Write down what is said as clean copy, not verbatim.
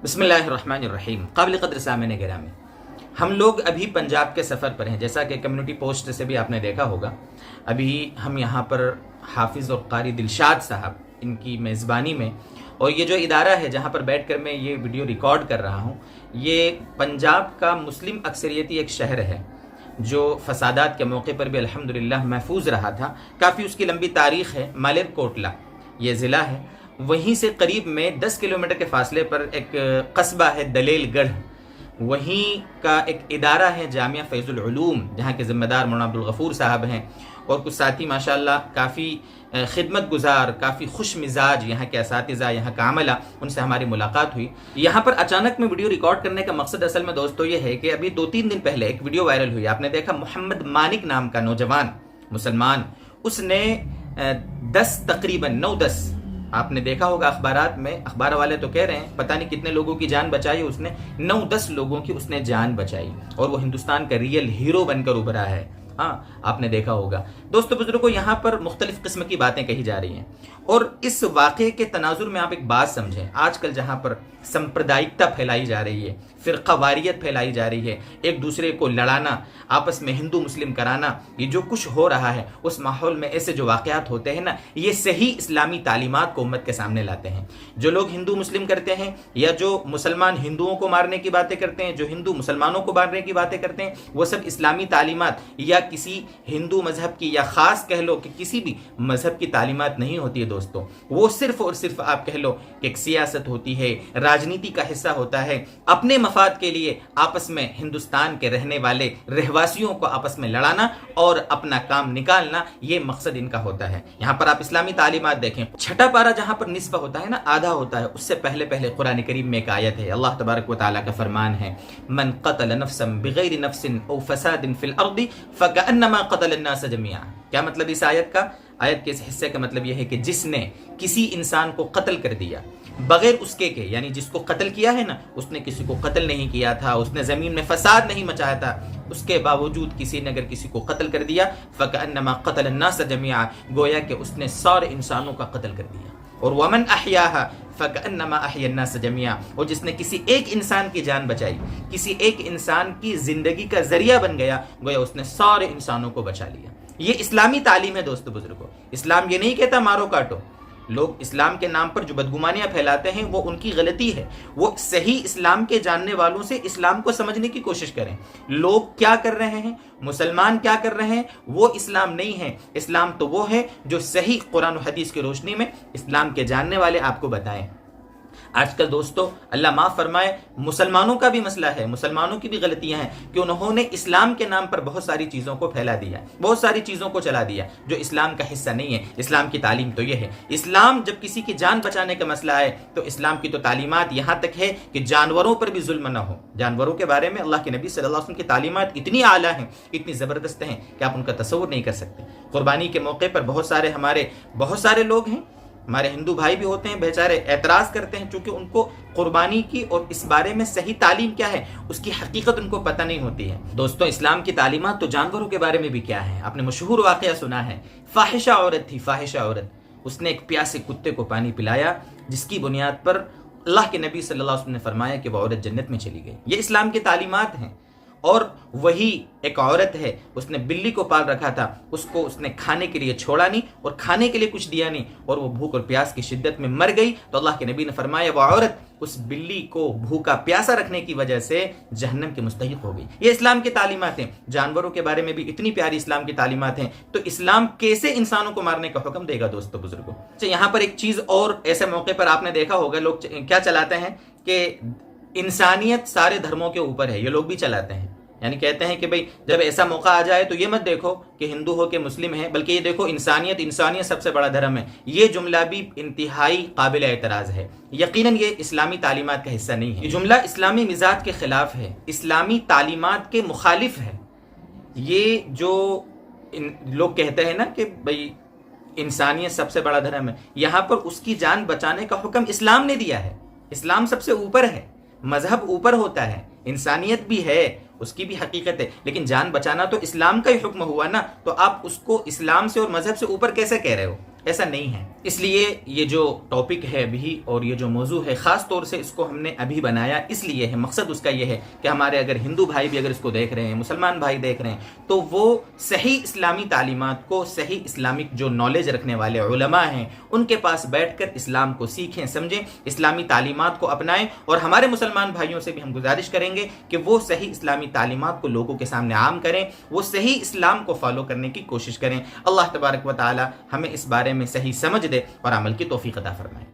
بسم اللہ الرحمن الرحیم۔ قابل قدر سامعین گرامی، ہم لوگ ابھی پنجاب کے سفر پر ہیں، جیسا کہ کمیونٹی پوسٹ سے بھی آپ نے دیکھا ہوگا۔ ابھی ہم یہاں پر حافظ اور قاری دلشاد صاحب ان کی میزبانی میں، اور یہ جو ادارہ ہے جہاں پر بیٹھ کر میں یہ ویڈیو ریکارڈ کر رہا ہوں، یہ پنجاب کا مسلم اکثریتی ایک شہر ہے جو فسادات کے موقع پر بھی الحمدللہ محفوظ رہا تھا۔ کافی اس کی لمبی تاریخ ہے۔ مالیر کوٹلہ یہ ضلع ہے، وہیں سے قریب میں 10 کلومیٹر کے فاصلے پر ایک قصبہ ہے دلیل گڑھ، وہیں کا ایک ادارہ ہے جامعہ فیض العلوم، جہاں کے ذمہ دار مولانا عبدالغفور صاحب ہیں، اور کچھ ساتھی ماشاءاللہ کافی خدمت گزار، کافی خوش مزاج یہاں کے اساتذہ، یہاں کا عملہ، ان سے ہماری ملاقات ہوئی۔ یہاں پر اچانک میں ویڈیو ریکارڈ کرنے کا مقصد اصل میں دوستو یہ ہے کہ ابھی 2-3 دن پہلے ایک ویڈیو وائرل ہوئی، آپ نے دیکھا، محمد مانک نام کا نوجوان مسلمان، اس نے 9-10 آپ نے دیکھا ہوگا اخبارات میں، اخبار والے تو کہہ رہے ہیں پتہ نہیں کتنے لوگوں کی جان بچائی، اس نے 9-10 لوگوں کی اس نے جان بچائی، اور وہ ہندوستان کا ریئل ہیرو بن کر ابھرا ہے۔ ہاں، آپ نے دیکھا ہوگا۔ دوستو بزرگوں، یہاں پر مختلف قسم کی باتیں کہی جا رہی ہیں، اور اس واقعے کے تناظر میں آپ ایک بات سمجھیں۔ آج کل جہاں پر سمپردائکتا پھیلائی جا رہی ہے، فرقہ واریت پھیلائی جا رہی ہے، ایک دوسرے کو لڑانا، آپس میں ہندو مسلم کرانا، یہ جو کچھ ہو رہا ہے، اس ماحول میں ایسے جو واقعات ہوتے ہیں نا، یہ صحیح اسلامی تعلیمات کو امت کے سامنے لاتے ہیں۔ جو لوگ ہندو مسلم کرتے ہیں، یا جو مسلمان ہندوؤں کو مارنے کی باتیں کرتے ہیں، جو ہندو مسلمانوں کو مارنے کی باتیں کرتے ہیں، وہ سب اسلامی تعلیمات یا کسی ہندو مذہب کی، یا خاص کہہ لو کہ کسی بھی مذہب کی تعلیمات نہیں ہوتی ہے دوستو۔ وہ صرف اور صرف آپ کہہ لو کہ ایک سیاست ہوتی ہے، راجنیتی کا حصہ ہوتا ہے، اپنے مفاد کے لیے آپس میں ہندوستان کے رہنے والے رہواسیوں کو آپس میں لڑانا اور اپنا کام نکالنا، یہ مقصد ان کا ہوتا ہے۔ یہاں پر آپ اسلامی تعلیمات دیکھیں، چھٹا پارہ جہاں پر نصف ہوتا ہے نا، آدھا ہوتا ہے، اس سے پہلے قرآن کریم میں ایک آیت ہے، اللہ تبارک و تعالیٰ کا فرمان ہے، من قتل نفسا بغیر نفس او فساد فی الارض فکأنما قتل الناس جميعا۔ کیا مطلب اس آیت کا؟ آیت کے اس حصے کا مطلب یہ ہے کہ جس نے کسی انسان کو قتل کر دیا بغیر اس کے، یعنی جس کو قتل کیا ہے نا، اس نے کسی کو قتل نہیں کیا تھا، اس نے زمین میں فساد نہیں مچایا تھا، اس کے باوجود کسی نے اگر کسی کو قتل کر دیا، فکأنما قتل الناس جميعا، گویا کہ اس نے سارے انسانوں کا قتل کر دیا۔ اور ومن احیاها فکأنما احیا الناس جميعا، اور جس نے کسی ایک انسان کی جان بچائی، کسی ایک انسان کی زندگی کا ذریعہ بن گیا، گویا اس نے سارے انسانوں کو بچا لیا۔ یہ اسلامی تعلیم ہے دوستو بزرگوں۔ اسلام یہ نہیں کہتا مارو کاٹو۔ لوگ اسلام کے نام پر جو بدگمانیاں پھیلاتے ہیں، وہ ان کی غلطی ہے۔ وہ صحیح اسلام کے جاننے والوں سے اسلام کو سمجھنے کی کوشش کریں۔ لوگ کیا کر رہے ہیں، مسلمان کیا کر رہے ہیں، وہ اسلام نہیں ہے۔ اسلام تو وہ ہے جو صحیح قرآن و حدیث کی روشنی میں اسلام کے جاننے والے آپ کو بتائیں۔ آج کل دوستو اللہ معاف فرمائے، مسلمانوں کا بھی مسئلہ ہے، مسلمانوں کی بھی غلطیاں ہیں کہ انہوں نے اسلام کے نام پر بہت ساری چیزوں کو پھیلا دیا، بہت ساری چیزوں کو چلا دیا جو اسلام کا حصہ نہیں ہے۔ اسلام کی تعلیم تو یہ ہے، اسلام جب کسی کی جان بچانے کا مسئلہ ہے تو اسلام کی تو تعلیمات یہاں تک ہے کہ جانوروں پر بھی ظلم نہ ہو۔ جانوروں کے بارے میں اللہ کے نبی صلی اللہ علیہ وسلم کی تعلیمات اتنی اعلیٰ ہیں، اتنی زبردست ہیں کہ آپ ان کا تصور نہیں کر سکتے۔ قربانی کے موقع پر بہت سارے لوگ ہیں، ہمارے ہندو بھائی بھی ہوتے ہیں، بیچارے اعتراض کرتے ہیں، چونکہ ان کو قربانی کی اور اس بارے میں صحیح تعلیم کیا ہے، اس کی حقیقت ان کو پتہ نہیں ہوتی ہے۔ دوستو اسلام کی تعلیمات تو جانوروں کے بارے میں بھی کیا ہے۔ آپ نے مشہور واقعہ سنا ہے، فاحشہ عورت تھی، فاحشہ عورت، اس نے ایک پیاسے کتے کو پانی پلایا، جس کی بنیاد پر اللہ کے نبی صلی اللہ علیہ وسلم نے فرمایا کہ وہ عورت جنت میں چلی گئی۔ یہ اسلام کی تعلیمات ہیں۔ اور وہی ایک عورت ہے، اس نے بلی کو پال رکھا تھا، اس کو اس نے کھانے کے لیے چھوڑا نہیں اور کھانے کے لیے کچھ دیا نہیں، اور وہ بھوک اور پیاس کی شدت میں مر گئی، تو اللہ کے نبی نے فرمایا وہ عورت اس بلی کو بھوکا پیاسا رکھنے کی وجہ سے جہنم کے مستحق ہو گئی۔ یہ اسلام کی تعلیمات ہیں۔ جانوروں کے بارے میں بھی اتنی پیاری اسلام کی تعلیمات ہیں، تو اسلام کیسے انسانوں کو مارنے کا حکم دے گا دوستو بزرگوں؟ یہاں پر ایک چیز اور، ایسے موقع پر آپ نے دیکھا ہوگا لوگ کیا چلاتے ہیں کہ انسانیت سارے دھرموں کے اوپر ہے، یہ لوگ بھی چلاتے ہیں، یعنی کہتے ہیں کہ بھئی جب ایسا موقع آ جائے تو یہ مت دیکھو کہ ہندو ہو کہ مسلم ہے، بلکہ یہ دیکھو انسانیت سب سے بڑا دھرم ہے۔ یہ جملہ بھی انتہائی قابل اعتراض ہے۔ یقیناً یہ اسلامی تعلیمات کا حصہ نہیں ہے۔ یہ جملہ اسلامی مزاج کے خلاف ہے، اسلامی تعلیمات کے مخالف ہے۔ یہ جو لوگ کہتے ہیں نا کہ بھئی انسانیت سب سے بڑا دھرم ہے، یہاں پر اس کی جان بچانے کا حکم اسلام نے دیا ہے۔ اسلام سب سے اوپر ہے، مذہب اوپر ہوتا ہے، انسانیت بھی ہے، اس کی بھی حقیقت ہے، لیکن جان بچانا تو اسلام کا ہی حکم ہوا نا، تو آپ اس کو اسلام سے اور مذہب سے اوپر کیسے کہہ رہے ہو؟ ایسا نہیں ہے۔ اس لیے یہ جو ٹاپک ہے ابھی اور یہ جو موضوع ہے خاص طور سے اس کو ہم نے ابھی بنایا اس لیے ہے، مقصد اس کا یہ ہے کہ ہمارے اگر ہندو بھائی بھی اگر اس کو دیکھ رہے ہیں، مسلمان بھائی دیکھ رہے ہیں، تو وہ صحیح اسلامی تعلیمات کو صحیح اسلامک جو نالج رکھنے والے علماء ہیں ان کے پاس بیٹھ کر اسلام کو سیکھیں، سمجھیں، اسلامی تعلیمات کو اپنائیں، اور ہمارے مسلمان بھائیوں سے بھی ہم گزارش کریں گے کہ وہ صحیح اسلامی تعلیمات کو لوگوں کے سامنے عام کریں، وہ صحیح اسلام کو فالو کرنے کی کوشش کریں۔ اللہ تبارک و تعالی ہمیں اس بارے میں صحیح سمجھ دے اور عمل کی توفیق عطا فرمائے۔